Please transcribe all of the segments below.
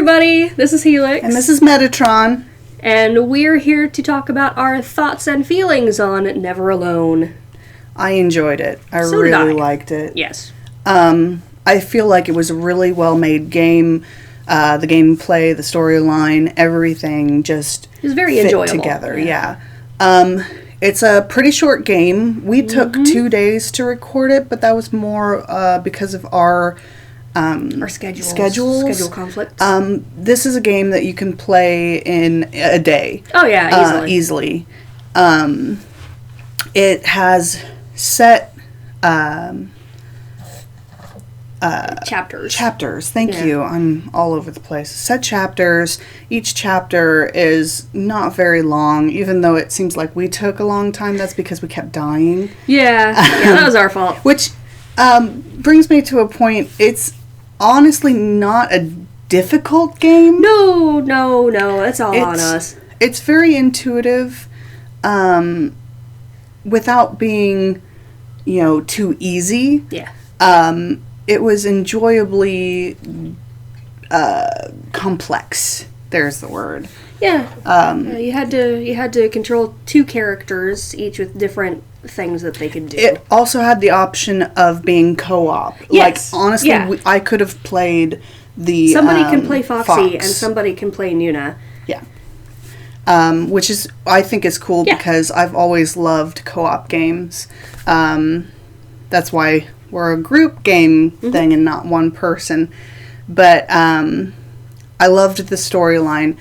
everybody, this is Helix. And this is Metatron. And we're here to talk about our thoughts and feelings on Never Alone. I enjoyed it. I So did really I. liked it. Yes. I feel like it was a really well-made game. The gameplay, the storyline, everything just It was very fit enjoyable. together. Yeah. It's a pretty short game. We took 2 days to record it, but that was more because of our schedules. Schedule conflicts. This is a game that you can play in a day. Oh, yeah, Easily. It has set chapters. Thank you. I'm all over the place. Set chapters. Each chapter is not very long, even though it seems like we took a long time. That's because we kept dying. Yeah, that was our fault. Which brings me to a point. It's honestly not a difficult game. No, it's all on us. It's very intuitive, without being, too easy. Yeah. It was enjoyably complex. There's the word. Yeah. You had to control two characters, each with different things that they could do. It also had the option of being co-op. Yes. Like, honestly, Yeah. I could have played the Somebody can play Foxy Fox. and somebody can play Nuna. Yeah. Which is, I think is cool because I've always loved co-op games. That's why we're a group game thing and not one person. But I loved the storyline,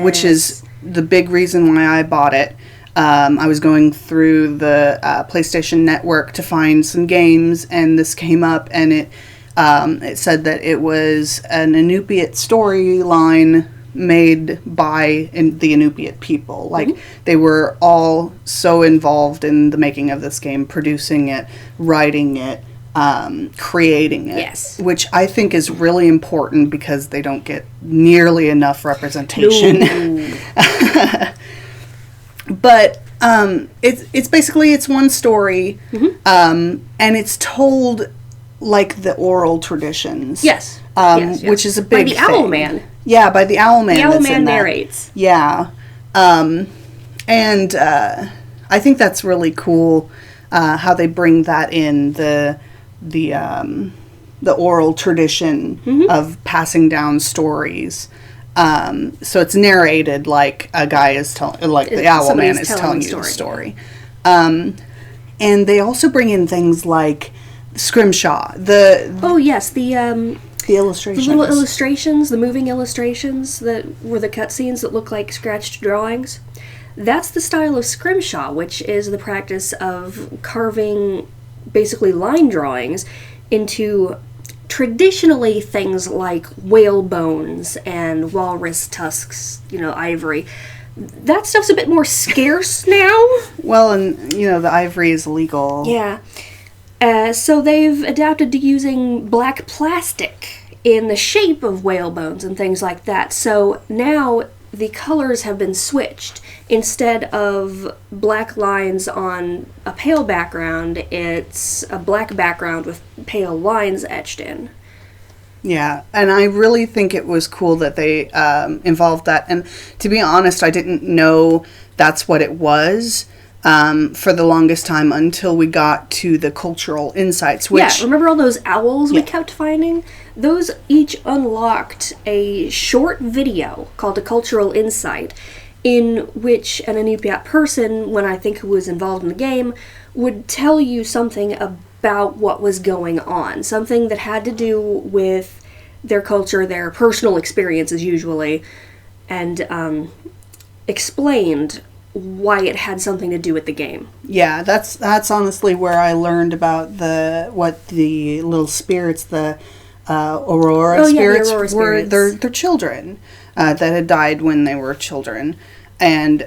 which is the big reason why I bought it. I was going through the PlayStation Network to find some games, and this came up, and it said that it was an Inupiat storyline made by the Inupiat people. Like, they were all so involved in the making of this game, producing it, writing it, creating it. Yes. Which I think is really important because they don't get nearly enough representation. No. But it's basically one story, and it's told like the oral traditions. Yes. Which is a big thing. By the thing. Owl Man. Yeah, by the Owl Man. The Owl that's Man in that. narrates. Yeah. And I think that's really cool how they bring that in, the oral tradition of passing down stories. So it's narrated like a guy is telling, like the Owl Man is telling you the story. And they also bring in things like Scrimshaw. The illustrations. The little illustrations, the moving illustrations that were the cutscenes that look like scratched drawings. That's the style of Scrimshaw, which is the practice of carving basically line drawings into traditionally things like whale bones and walrus tusks, ivory. That stuff's a bit more scarce now. Well, and, the ivory is illegal. Yeah. So they've adapted to using black plastic in the shape of whale bones and things like that. So now the colors have been switched. Instead of black lines on a pale background, it's a black background with pale lines etched in. Yeah, and I really think it was cool that they involved that. And to be honest, I didn't know that's what it was. For the longest time until we got to the cultural insights. Which, remember all those owls we kept finding? Those each unlocked a short video called a cultural insight, in which an Inupiat person, when I think who was involved in the game, would tell you something about what was going on. Something that had to do with their culture, their personal experiences usually, and explained why it had something to do with the game. Yeah, that's honestly where I learned about what the little spirits, the Aurora spirits, the Aurora were. spirits. Their children that had died when they were children, and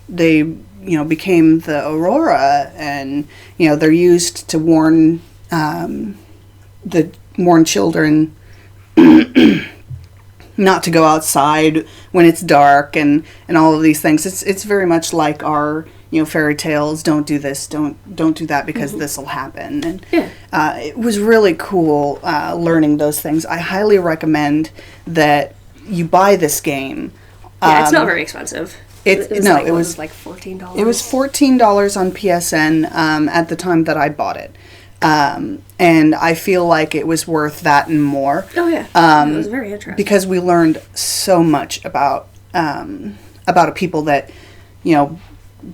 they became the Aurora, and they're used to warn children not to go outside when it's dark and all of these things. It's very much like our fairy tales, don't do this, don't do that because this will happen. And it was really cool learning those things. I highly recommend that you buy this game. Yeah, it's not very expensive. It was like $14. It was $14 on PSN at the time that I bought it. And I feel like it was worth that and more. Oh yeah, it was very interesting. Because we learned so much about a people that,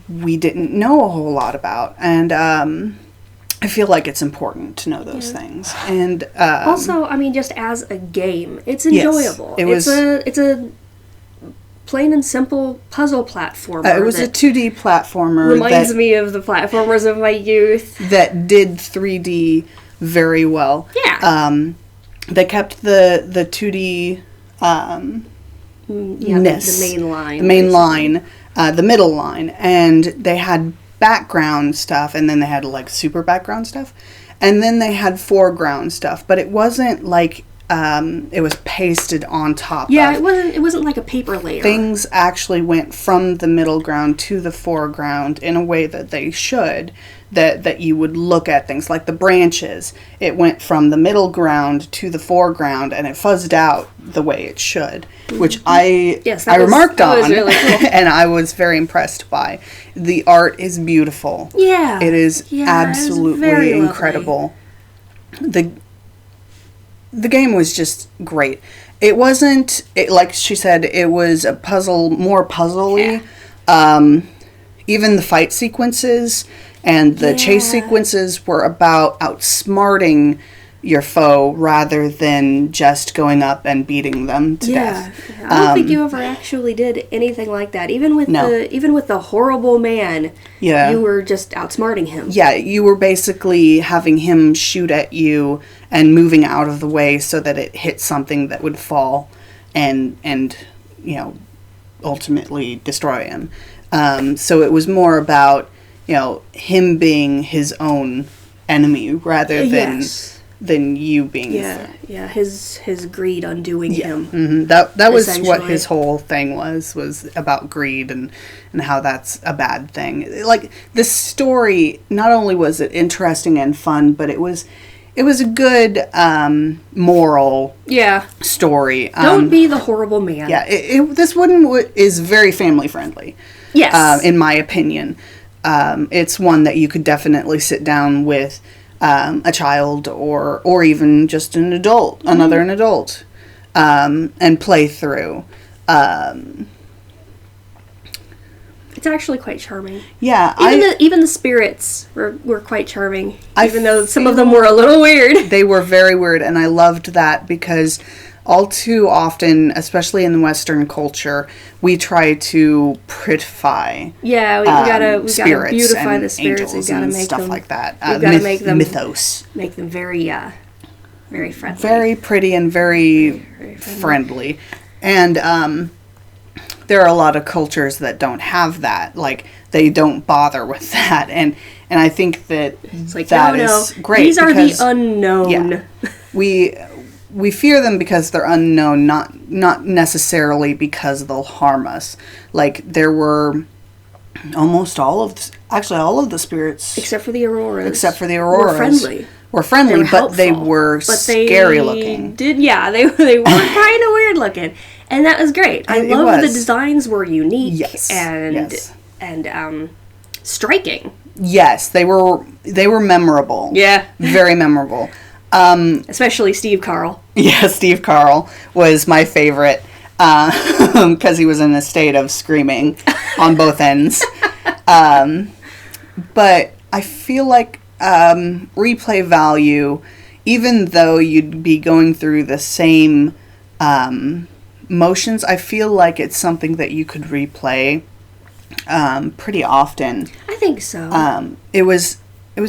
we didn't know a whole lot about. And I feel like it's important to know those things. And also, I mean, just as a game, it's enjoyable. Yes, it's a plain and simple puzzle platformer. It was a 2D platformer. Reminds me of the platformers of my youth. That did 3D very well. Yeah. They kept the 2D the main line. The main line, the middle line. And they had background stuff, and then they had like super background stuff. And then they had foreground stuff. But it wasn't like it was pasted on top. Yeah, it wasn't like a paper layer. Things actually went from the middle ground to the foreground in a way that they should. That you would look at things like the branches. It went from the middle ground to the foreground, and it fuzzed out the way it should, which I remarked on, really cool. And I was very impressed by. The art is beautiful. Yeah, it is absolutely incredible. The game was just great. It wasn't, like she said, it was a puzzle, more puzzly. Yeah. Even the fight sequences and the chase sequences were about outsmarting your foe rather than just going up and beating them to death. I don't think you ever actually did anything like that. Even with the horrible man, you were just outsmarting him. Yeah, you were basically having him shoot at you and moving out of the way so that it hit something that would fall and ultimately destroy him. So it was more about him being his own enemy rather than you being his greed undoing him. Mm-hmm. That was what his whole thing was about greed and how that's a bad thing. Like, the story, not only was it interesting and fun, but it was a good moral story. Don't be the horrible man. Yeah, this one is very family friendly. Yes, in my opinion. It's one that you could definitely sit down with a child or even just an adult, an adult, and play through. It's actually quite charming. Yeah, even the spirits were quite charming, even though some of them were a little weird. They were very weird, and I loved that because all too often, especially in the Western culture, we try to prettify. Yeah, we gotta beautify the spirits. We gotta make stuff like that. We gotta make them mythos. Make them very friendly, very pretty, and very friendly. And there are a lot of cultures that don't have that. Like, they don't bother with that, and I think that it's like, that is great. These are the unknown. Yeah, we fear them because they're unknown, not necessarily because they'll harm us. Like, there were almost all of the spirits, except for the auroras, were friendly, but they were scary looking. They were kind of weird looking, and that was great. I love the designs were unique and striking. Yes, they were memorable. Yeah, very memorable. Especially Steve Carl. Yeah, Steve Carl was my favorite because he was in a state of screaming on both ends. But I feel like replay value, even though you'd be going through the same motions, I feel like it's something that you could replay pretty often. I think so. It was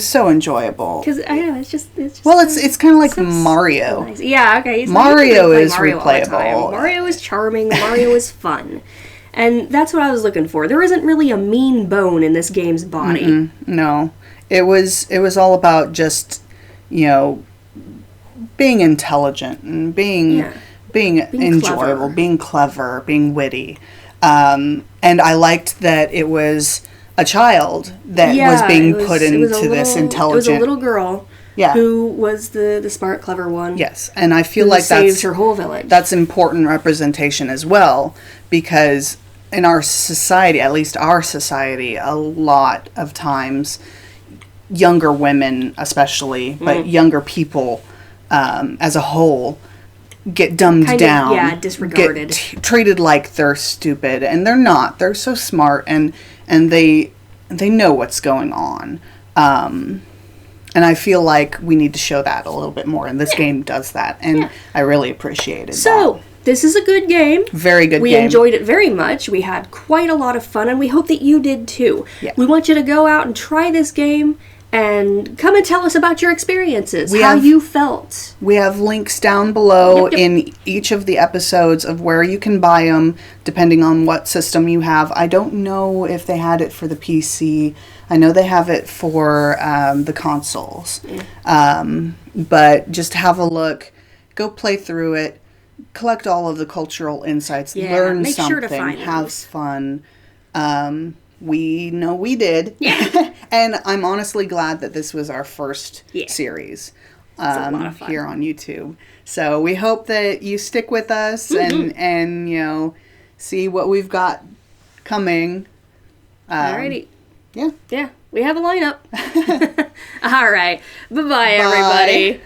so enjoyable. Because I know it's just well, it's kind of like Mario. So nice. Yeah, okay. So Mario is Mario replayable. Mario is charming. Mario is fun, and that's what I was looking for. There isn't really a mean bone in this game's body. Mm-mm, no, it was all about just being intelligent and being enjoyable, being clever, being witty, and I liked that it was a child that was being put into this intelligent... It was a little girl who was the smart, clever one. Yes, and I feel like saved her whole village. That's important representation as well, because in our society, at least our society, a lot of times, younger women especially, but younger people as a whole, get dumbed down, disregarded, get treated like they're stupid, and they're not. They're so smart, and they know what's going on. And I feel like we need to show that a little bit more, and this game does that, and I really appreciated that. So, this is a good game. Very good game. We enjoyed it very much. We had quite a lot of fun, and we hope that you did too. Yeah. We want you to go out and try this game, and come and tell us about your experiences, how you felt. We have links down below in each of the episodes of where you can buy them, depending on what system you have. I don't know if they had it for the PC. I know they have it for the consoles. But just have a look. Go play through it. Collect all of the cultural insights. Learn something. Sure to find have fun. We know we did. Yeah. And I'm honestly glad that this was our first series here on YouTube. So we hope that you stick with us and you know, see what we've got coming. Alrighty. Yeah. Yeah. We have a lineup. All right. Bye-bye, everybody.